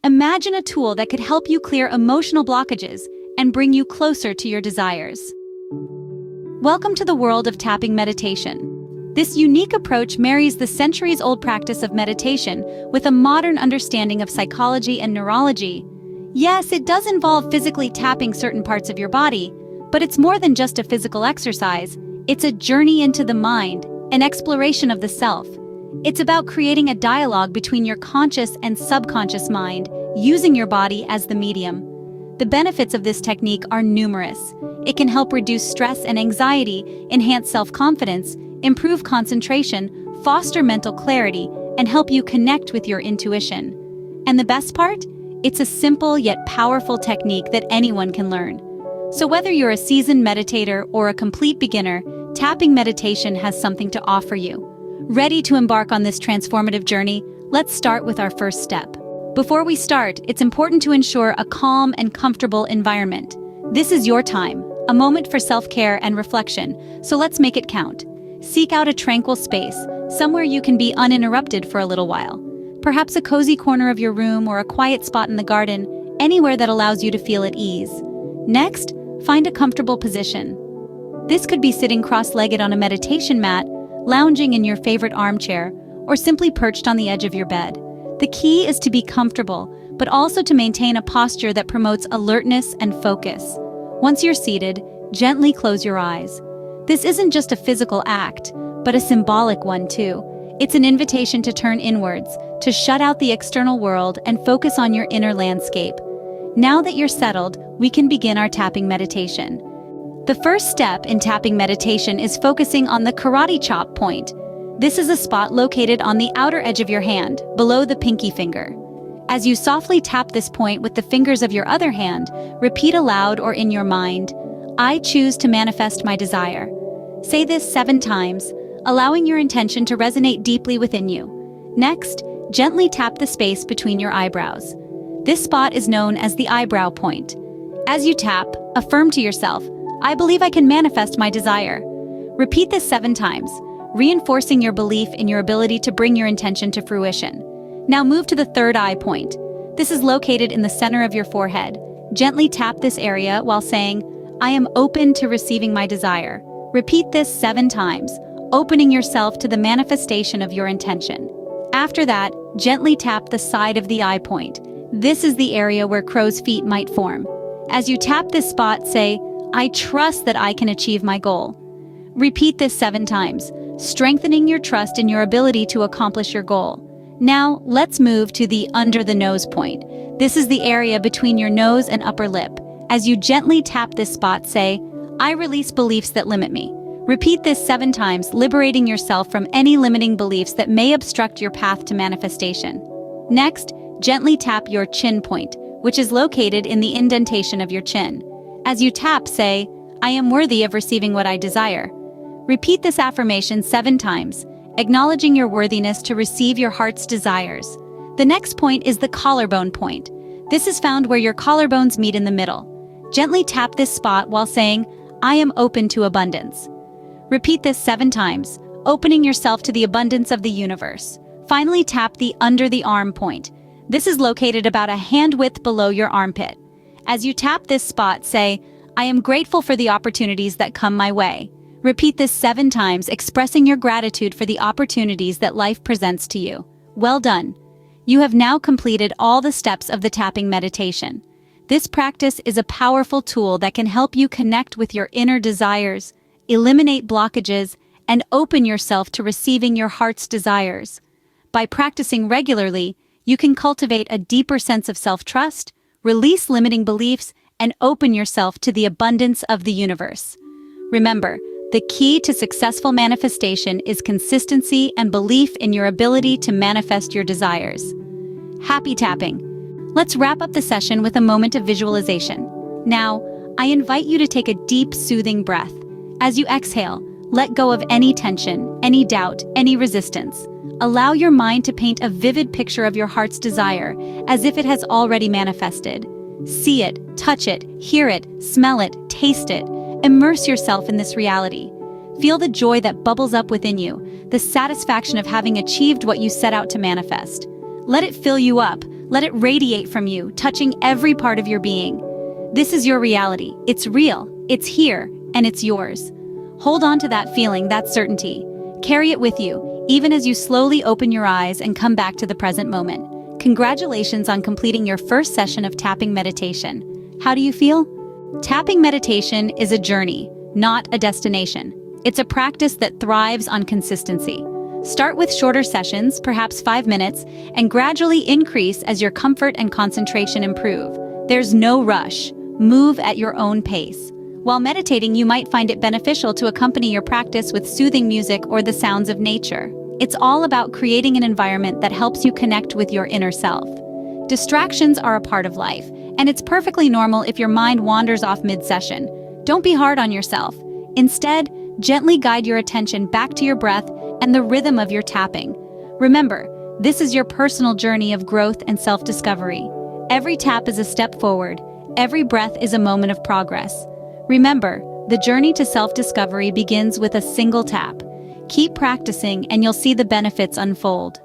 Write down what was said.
Imagine a tool that could help you clear emotional blockages and bring you closer to your desires. Welcome to the world of tapping meditation. This unique approach marries the centuries-old practice of meditation with a modern understanding of psychology and neurology. Yes, it does involve physically tapping certain parts of your body, but it's more than just a physical exercise. It's a journey into the mind, an exploration of the self. It's about creating a dialogue between your conscious and subconscious mind, using your body as the medium. The benefits of this technique are numerous. It can help reduce stress and anxiety, enhance self-confidence, improve concentration, foster mental clarity, and help you connect with your intuition. And the best part? It's a simple yet powerful technique that anyone can learn. So whether you're a seasoned meditator or a complete beginner, tapping meditation has something to offer you. Ready to embark on this transformative journey? Let's start with our first step. Before we start, it's important to ensure a calm and comfortable environment. This is your time, a moment for self-care and reflection, so let's make it count. Seek out a tranquil space, somewhere you can be uninterrupted for a little while. Perhaps a cozy corner of your room or a quiet spot in the garden, anywhere that allows you to feel at ease. Next, find a comfortable position. This could be sitting cross-legged on a meditation mat, lounging in your favorite armchair, or simply perched on the edge of your bed. The key is to be comfortable, but also to maintain a posture that promotes alertness and focus. Once you're seated, gently close your eyes. This isn't just a physical act, but a symbolic one too. It's an invitation to turn inwards, to shut out the external world and focus on your inner landscape. Now that you're settled, we can begin our tapping meditation. The first step in tapping meditation is focusing on the karate chop point. This is a spot located on the outer edge of your hand, below the pinky finger. As you softly tap this point with the fingers of your other hand, repeat aloud or in your mind, "I choose to manifest my desire." Say this 7 times, allowing your intention to resonate deeply within you. Next, gently tap the space between your eyebrows. This spot is known as the eyebrow point. As you tap, affirm to yourself, "I believe I can manifest my desire." Repeat this 7 times, reinforcing your belief in your ability to bring your intention to fruition. Now move to the third eye point. This is located in the center of your forehead. Gently tap this area while saying, "I am open to receiving my desire." Repeat this 7 times, opening yourself to the manifestation of your intention. After that, gently tap the side of the eye point. This is the area where crow's feet might form. As you tap this spot, say, "I trust that I can achieve my goal." Repeat this 7 times, strengthening your trust in your ability to accomplish your goal. Now, let's move to the under the nose point. This is the area between your nose and upper lip. As you gently tap this spot, say, "I release beliefs that limit me." Repeat this 7 times, liberating yourself from any limiting beliefs that may obstruct your path to manifestation. Next, gently tap your chin point, which is located in the indentation of your chin. As you tap, say, "I am worthy of receiving what I desire." Repeat this affirmation 7 times, acknowledging your worthiness to receive your heart's desires. The next point is the collarbone point. This is found where your collarbones meet in the middle. Gently tap this spot while saying, "I am open to abundance." Repeat this 7 times, opening yourself to the abundance of the universe. Finally, tap the under the arm point. This is located about a hand width below your armpit. As you tap this spot, say, "I am grateful for the opportunities that come my way." Repeat this 7 times, expressing your gratitude for the opportunities that life presents to you. Well done. You have now completed all the steps of the tapping meditation. This practice is a powerful tool that can help you connect with your inner desires, eliminate blockages, and open yourself to receiving your heart's desires. By practicing regularly, you can cultivate a deeper sense of self-trust, release limiting beliefs, and open yourself to the abundance of the universe. Remember, the key to successful manifestation is consistency and belief in your ability to manifest your desires. Happy tapping! Let's wrap up the session with a moment of visualization. Now, I invite you to take a deep, soothing breath. As you exhale, let go of any tension, any doubt, any resistance. Allow your mind to paint a vivid picture of your heart's desire, as if it has already manifested. See it, touch it, hear it, smell it, taste it. Immerse yourself in this reality. Feel the joy that bubbles up within you, the satisfaction of having achieved what you set out to manifest. Let it fill you up, Let it radiate from you, touching every part of your being. This is your reality. It's real, it's here, and it's yours. Hold on to that feeling, that certainty. Carry it with you, even as you slowly open your eyes and come back to the present moment. Congratulations on completing your first session of tapping meditation. How do you feel? Tapping meditation is a journey, not a destination. It's a practice that thrives on consistency. Start with shorter sessions, perhaps 5 minutes, and gradually increase as your comfort and concentration improve. There's no rush. Move at your own pace. While meditating, you might find it beneficial to accompany your practice with soothing music or the sounds of nature. It's all about creating an environment that helps you connect with your inner self. Distractions are a part of life, and it's perfectly normal if your mind wanders off mid-session. Don't be hard on yourself. Instead, gently guide your attention back to your breath and the rhythm of your tapping. Remember, this is your personal journey of growth and self-discovery. Every tap is a step forward. Every breath is a moment of progress. Remember, the journey to self-discovery begins with a single tap. Keep practicing and you'll see the benefits unfold.